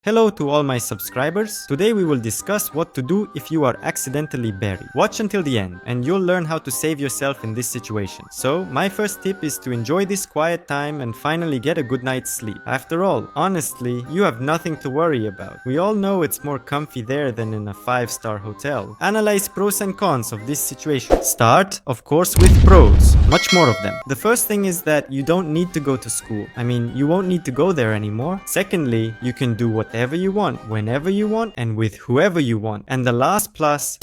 Hello to all my subscribers. Today we will discuss what to do if you are accidentally buried. Watch until the end and you'll learn how to save yourself in this situation. So, my first tip is to enjoy this quiet time and finally get a good night's sleep. After all, honestly, you have nothing to worry about. We all know it's more comfy there than in a 5-star hotel. Analyze pros and cons of this situation. Start, of course, with pros. Much more of them. The first thing is that you don't need to go to school. You won't need to go there anymore. Secondly, you can do whatever you want, whenever you want, and with whoever you want. And the last plus,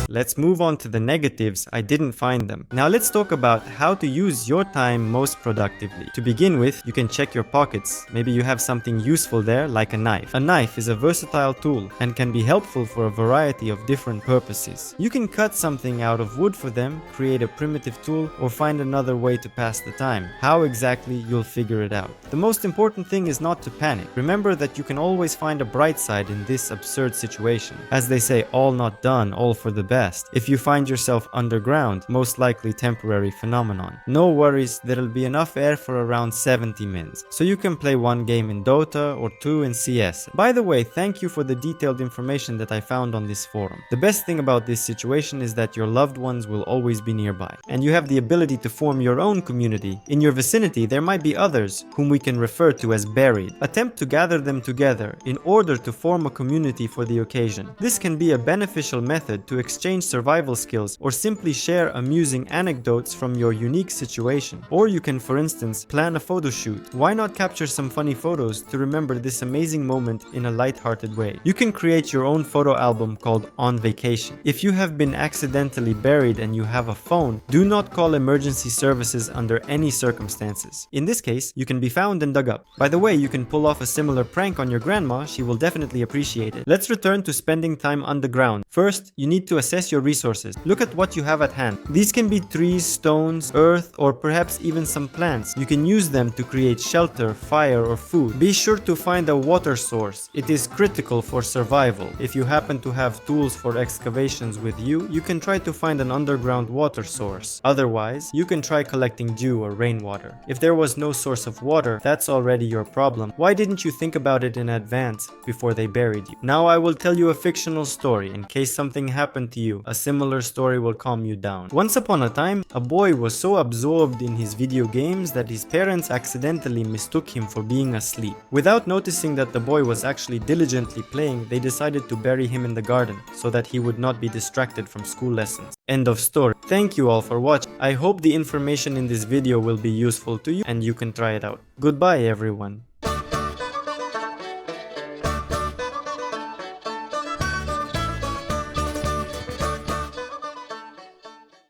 let's move on to the negatives. I didn't find them. Now let's talk about how to use your time most productively. To begin with, you can check your pockets. Maybe you have something useful there, like a knife. A knife is a versatile tool and can be helpful for a variety of different purposes. You can cut something out of wood for them, create a primitive tool, or find another way to pass the time. How exactly, you'll figure it out. The most important thing is not to panic. Remember that you can always find a bright side in this absurd situation. As they say, all not done, all for the best. If you find yourself underground, most likely temporary phenomenon. No worries, there'll be enough air for around 70 mins, so you can play one game in Dota or two in CS. By the way, thank you for the detailed information that I found on this forum. The best thing about this situation is that your loved ones will always be nearby, and you have the ability to form your own community. In your vicinity, there might be others whom we can refer to as buried. Attempt to gather them together in order to form a community for the occasion. This can be a beneficial method to exchange survival skills or simply share amusing anecdotes from your unique situation. Or you can, for instance, plan a photo shoot. Why not capture some funny photos to remember this amazing moment in a light-hearted way? You can create your own photo album called On Vacation. If you have been accidentally buried and you have a phone, do not call emergency services under any circumstances. In this case, you can be found and dug up. By the way, you can pull off a similar prank on your grandma. She will definitely appreciate it. Let's return to spending time underground. First, you need to assess your resources. Look at what you have at hand. These can be trees, stones, earth, or perhaps even some plants. You can use them to create shelter, fire, or food. Be sure to find a water source. It is critical for survival. If you happen to have tools for excavations with you, you can try to find an underground water source. Otherwise, you can try collecting dew or rainwater. If there was no source of water, that's already your problem. Why didn't you think about it in advance before they buried you? Now I will tell you a fictional story in case something happened to you. A similar story will calm you down. Once upon a time, a boy was so absorbed in his video games that his parents accidentally mistook him for being asleep. Without noticing that the boy was actually diligently playing, they decided to bury him in the garden so that he would not be distracted from school lessons. End of story. Thank you all for watching. I hope the information in this video will be useful to you and you can try it out. Goodbye everyone.